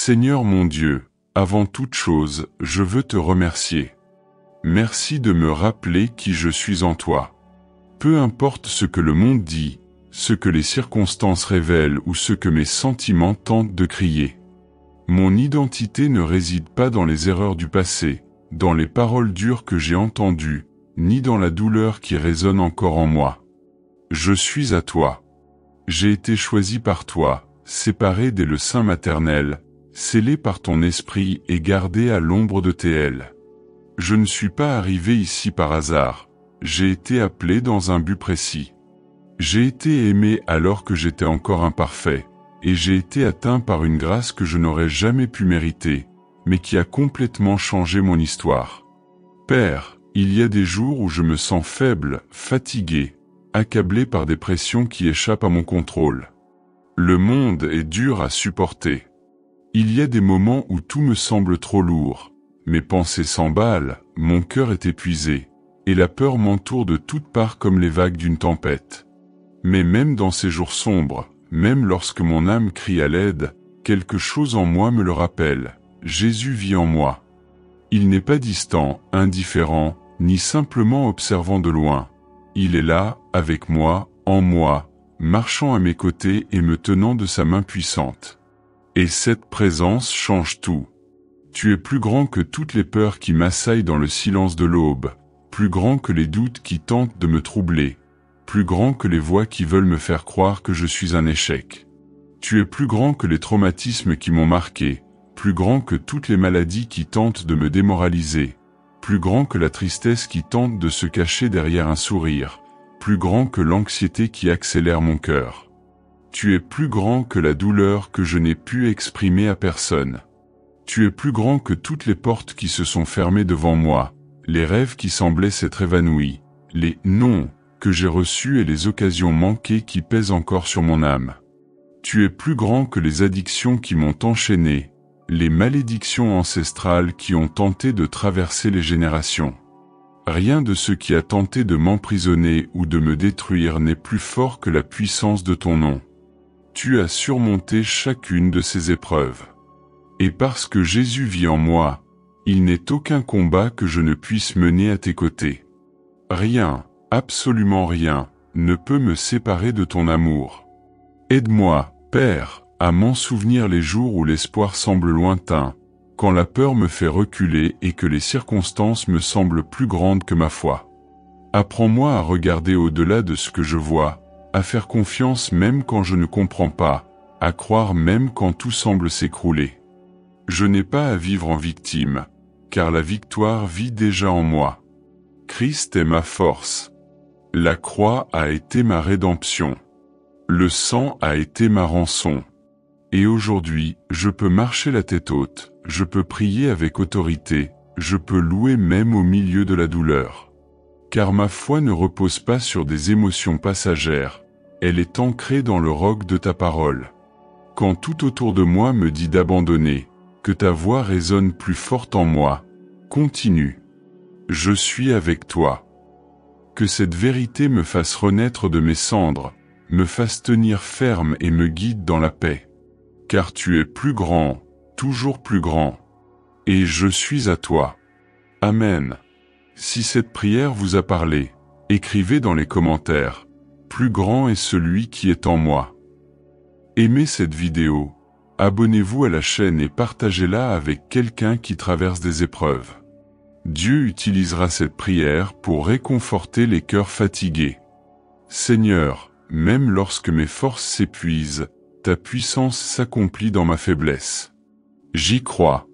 Seigneur mon Dieu, avant toute chose, je veux te remercier. Merci de me rappeler qui je suis en toi. Peu importe ce que le monde dit, ce que les circonstances révèlent ou ce que mes sentiments tentent de crier. Mon identité ne réside pas dans les erreurs du passé, dans les paroles dures que j'ai entendues, ni dans la douleur qui résonne encore en moi. Je suis à toi. J'ai été choisi par toi, séparé dès le sein maternel, scellé par ton esprit et gardé à l'ombre de tes ailes. Je ne suis pas arrivé ici par hasard, j'ai été appelé dans un but précis. J'ai été aimé alors que j'étais encore imparfait, et j'ai été atteint par une grâce que je n'aurais jamais pu mériter, mais qui a complètement changé mon histoire. Père, il y a des jours où je me sens faible, fatigué, accablé par des pressions qui échappent à mon contrôle. Le monde est dur à supporter. Il y a des moments où tout me semble trop lourd, mes pensées s'emballent, mon cœur est épuisé, et la peur m'entoure de toutes parts comme les vagues d'une tempête. Mais même dans ces jours sombres, même lorsque mon âme crie à l'aide, quelque chose en moi me le rappelle, Jésus vit en moi. Il n'est pas distant, indifférent, ni simplement observant de loin. Il est là, avec moi, en moi, marchant à mes côtés et me tenant de sa main puissante. Et cette présence change tout. Tu es plus grand que toutes les peurs qui m'assaillent dans le silence de l'aube, plus grand que les doutes qui tentent de me troubler, plus grand que les voix qui veulent me faire croire que je suis un échec. Tu es plus grand que les traumatismes qui m'ont marqué, plus grand que toutes les maladies qui tentent de me démoraliser, plus grand que la tristesse qui tente de se cacher derrière un sourire, plus grand que l'anxiété qui accélère mon cœur. Tu es plus grand que la douleur que je n'ai pu exprimer à personne. Tu es plus grand que toutes les portes qui se sont fermées devant moi, les rêves qui semblaient s'être évanouis, les « non » que j'ai reçus et les occasions manquées qui pèsent encore sur mon âme. Tu es plus grand que les addictions qui m'ont enchaîné, les malédictions ancestrales qui ont tenté de traverser les générations. Rien de ce qui a tenté de m'emprisonner ou de me détruire n'est plus fort que la puissance de ton nom. Tu as surmonté chacune de ces épreuves. Et parce que Jésus vit en moi, il n'est aucun combat que je ne puisse mener à tes côtés. Rien, absolument rien, ne peut me séparer de ton amour. Aide-moi, Père, à m'en souvenir les jours où l'espoir semble lointain, quand la peur me fait reculer et que les circonstances me semblent plus grandes que ma foi. Apprends-moi à regarder au-delà de ce que je vois, à faire confiance même quand je ne comprends pas, à croire même quand tout semble s'écrouler. Je n'ai pas à vivre en victime, car la victoire vit déjà en moi. Christ est ma force. La croix a été ma rédemption. Le sang a été ma rançon. Et aujourd'hui, je peux marcher la tête haute, je peux prier avec autorité, je peux louer même au milieu de la douleur. Car ma foi ne repose pas sur des émotions passagères, elle est ancrée dans le roc de ta parole. Quand tout autour de moi me dit d'abandonner, que ta voix résonne plus forte en moi, continue. Je suis avec toi. Que cette vérité me fasse renaître de mes cendres, me fasse tenir ferme et me guide dans la paix. Car tu es plus grand, toujours plus grand. Et je suis à toi. Amen. Si cette prière vous a parlé, écrivez dans les commentaires. Plus grand est celui qui est en moi. Aimez cette vidéo, abonnez-vous à la chaîne et partagez-la avec quelqu'un qui traverse des épreuves. Dieu utilisera cette prière pour réconforter les cœurs fatigués. Seigneur, même lorsque mes forces s'épuisent, ta puissance s'accomplit dans ma faiblesse. J'y crois.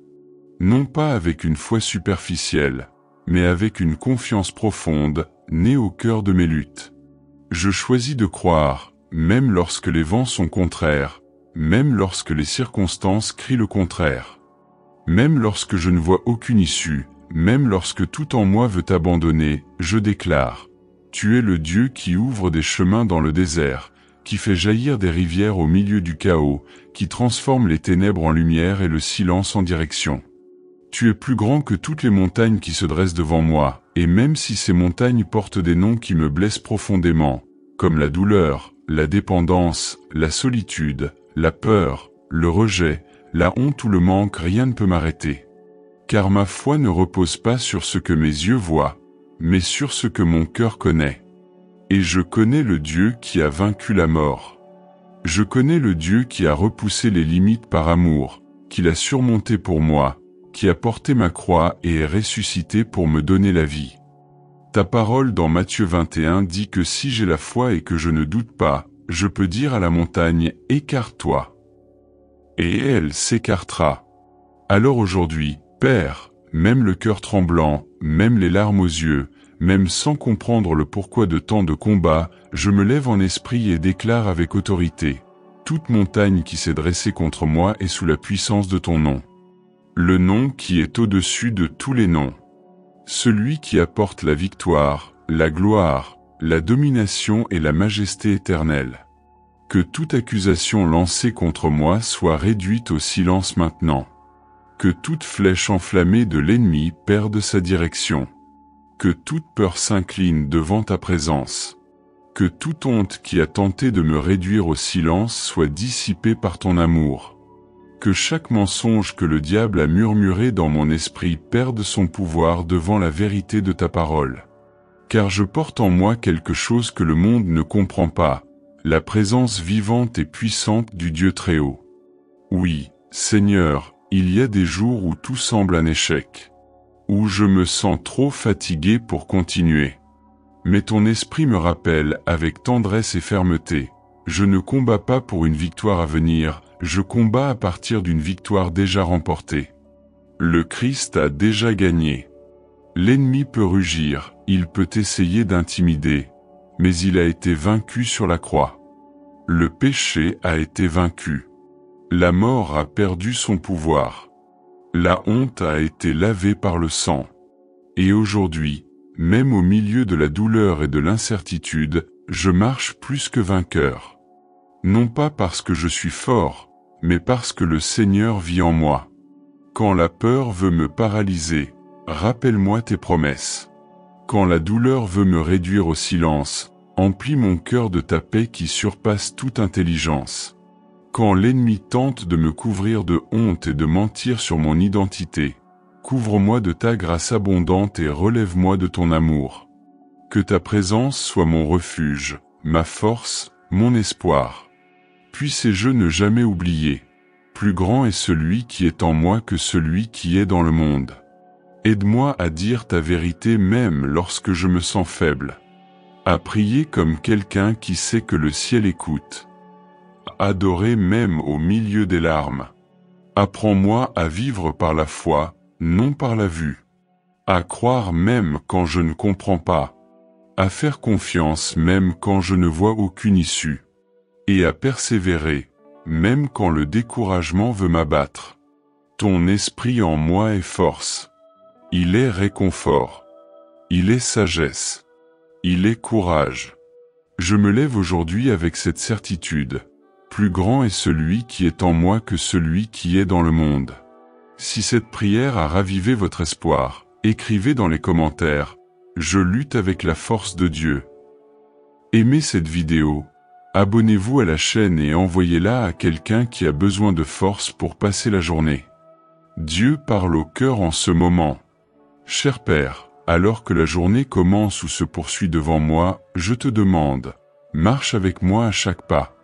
Non pas avec une foi superficielle, mais avec une confiance profonde, née au cœur de mes luttes. Je choisis de croire, même lorsque les vents sont contraires, même lorsque les circonstances crient le contraire. Même lorsque je ne vois aucune issue, même lorsque tout en moi veut abandonner, je déclare: Tu es le Dieu qui ouvre des chemins dans le désert, qui fait jaillir des rivières au milieu du chaos, qui transforme les ténèbres en lumière et le silence en direction. Tu es plus grand que toutes les montagnes qui se dressent devant moi, et même si ces montagnes portent des noms qui me blessent profondément, comme la douleur, la dépendance, la solitude, la peur, le rejet, la honte ou le manque, rien ne peut m'arrêter. Car ma foi ne repose pas sur ce que mes yeux voient, mais sur ce que mon cœur connaît. Et je connais le Dieu qui a vaincu la mort. Je connais le Dieu qui a repoussé les limites par amour, qui l'a surmonté pour moi, qui a porté ma croix et est ressuscité pour me donner la vie. Ta parole dans Matthieu 21 dit que si j'ai la foi et que je ne doute pas, je peux dire à la montagne, écarte-toi. Et elle s'écartera. Alors aujourd'hui, Père, même le cœur tremblant, même les larmes aux yeux, même sans comprendre le pourquoi de tant de combats, je me lève en esprit et déclare avec autorité, toute montagne qui s'est dressée contre moi est sous la puissance de ton nom. Le nom qui est au-dessus de tous les noms. Celui qui apporte la victoire, la gloire, la domination et la majesté éternelle. Que toute accusation lancée contre moi soit réduite au silence maintenant. Que toute flèche enflammée de l'ennemi perde sa direction. Que toute peur s'incline devant ta présence. Que toute honte qui a tenté de me réduire au silence soit dissipée par ton amour. Que chaque mensonge que le diable a murmuré dans mon esprit perde son pouvoir devant la vérité de ta parole. Car je porte en moi quelque chose que le monde ne comprend pas, la présence vivante et puissante du Dieu Très-Haut. Oui, Seigneur, il y a des jours où tout semble un échec, où je me sens trop fatigué pour continuer. Mais ton esprit me rappelle, avec tendresse et fermeté, je ne combats pas pour une victoire à venir, je combats à partir d'une victoire déjà remportée. Le Christ a déjà gagné. L'ennemi peut rugir, il peut essayer d'intimider, mais il a été vaincu sur la croix. Le péché a été vaincu. La mort a perdu son pouvoir. La honte a été lavée par le sang. Et aujourd'hui, même au milieu de la douleur et de l'incertitude, je marche plus que vainqueur. Non pas parce que je suis fort, mais parce que le Seigneur vit en moi. Quand la peur veut me paralyser, rappelle-moi tes promesses. Quand la douleur veut me réduire au silence, emplis mon cœur de ta paix qui surpasse toute intelligence. Quand l'ennemi tente de me couvrir de honte et de mentir sur mon identité, couvre-moi de ta grâce abondante et relève-moi de ton amour. Que ta présence soit mon refuge, ma force, mon espoir. Puissé-je ne jamais oublier, plus grand est celui qui est en moi que celui qui est dans le monde. Aide-moi à dire ta vérité même lorsque je me sens faible. À prier comme quelqu'un qui sait que le ciel écoute. À adorer même au milieu des larmes. Apprends-moi à vivre par la foi, non par la vue. À croire même quand je ne comprends pas. À faire confiance même quand je ne vois aucune issue. Et à persévérer, même quand le découragement veut m'abattre. Ton esprit en moi est force. Il est réconfort. Il est sagesse. Il est courage. Je me lève aujourd'hui avec cette certitude. Plus grand est celui qui est en moi que celui qui est dans le monde. Si cette prière a ravivé votre espoir, écrivez dans les commentaires « Je lutte avec la force de Dieu ». Aimez cette vidéo, abonnez-vous à la chaîne et envoyez-la à quelqu'un qui a besoin de force pour passer la journée. Dieu parle au cœur en ce moment. Cher Père, alors que la journée commence ou se poursuit devant moi, je te demande, marche avec moi à chaque pas.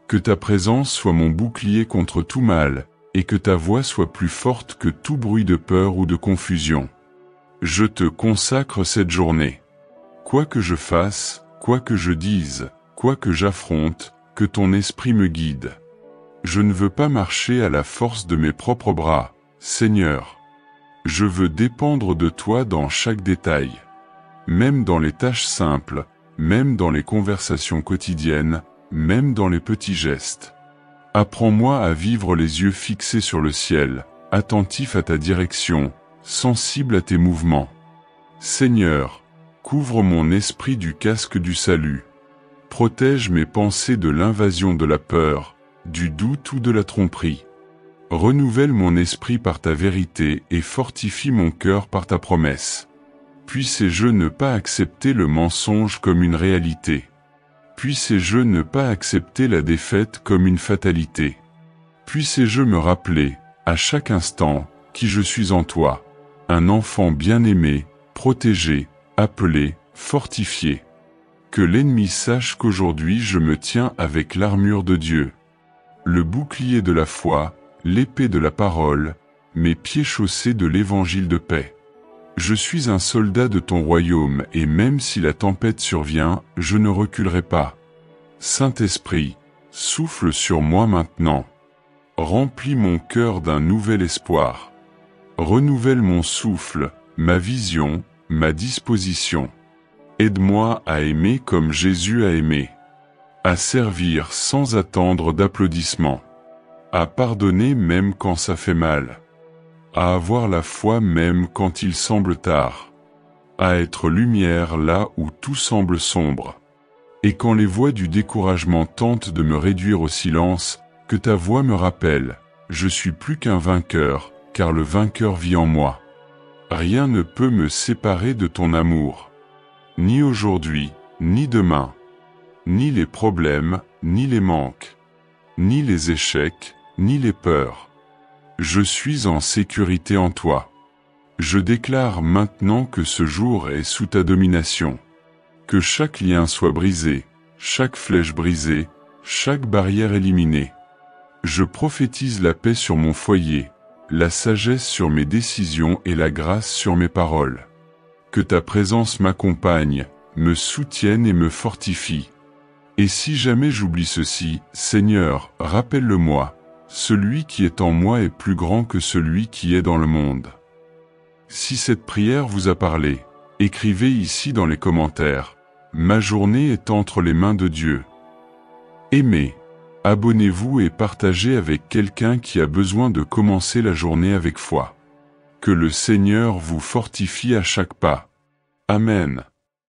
Que ta présence soit mon bouclier contre tout mal, et que ta voix soit plus forte que tout bruit de peur ou de confusion. Je te consacre cette journée. Quoi que je fasse, quoi que je dise, quoi que j'affronte, que ton esprit me guide. Je ne veux pas marcher à la force de mes propres bras, Seigneur. Je veux dépendre de toi dans chaque détail. Même dans les tâches simples, même dans les conversations quotidiennes, même dans les petits gestes. Apprends-moi à vivre les yeux fixés sur le ciel, attentif à ta direction, sensible à tes mouvements. Seigneur, couvre mon esprit du casque du salut. Protège mes pensées de l'invasion de la peur, du doute ou de la tromperie. Renouvelle mon esprit par ta vérité et fortifie mon cœur par ta promesse. Puissé-je ne pas accepter le mensonge comme une réalité. Puissé-je ne pas accepter la défaite comme une fatalité. Puissé-je me rappeler, à chaque instant, qui je suis en toi, un enfant bien-aimé, protégé, appelé, fortifié. Que l'ennemi sache qu'aujourd'hui je me tiens avec l'armure de Dieu, le bouclier de la foi, l'épée de la parole, mes pieds chaussés de l'évangile de paix. Je suis un soldat de ton royaume et même si la tempête survient, je ne reculerai pas. Saint-Esprit, souffle sur moi maintenant. Remplis mon cœur d'un nouvel espoir. Renouvelle mon souffle, ma vision, ma disposition. Aide-moi à aimer comme Jésus a aimé, à servir sans attendre d'applaudissements, à pardonner même quand ça fait mal, à avoir la foi même quand il semble tard, à être lumière là où tout semble sombre. Et quand les voix du découragement tentent de me réduire au silence, que ta voix me rappelle, je suis plus qu'un vainqueur, car le vainqueur vit en moi. Rien ne peut me séparer de ton amour. Ni aujourd'hui, ni demain, ni les problèmes, ni les manques, ni les échecs, ni les peurs. Je suis en sécurité en toi. Je déclare maintenant que ce jour est sous ta domination. Que chaque lien soit brisé, chaque flèche brisée, chaque barrière éliminée. Je prophétise la paix sur mon foyer, la sagesse sur mes décisions et la grâce sur mes paroles. Que ta présence m'accompagne, me soutienne et me fortifie. Et si jamais j'oublie ceci, Seigneur, rappelle-le-moi, celui qui est en moi est plus grand que celui qui est dans le monde. Si cette prière vous a parlé, écrivez ici dans les commentaires, ma journée est entre les mains de Dieu. Aimez, abonnez-vous et partagez avec quelqu'un qui a besoin de commencer la journée avec foi. Que le Seigneur vous fortifie à chaque pas. Amen.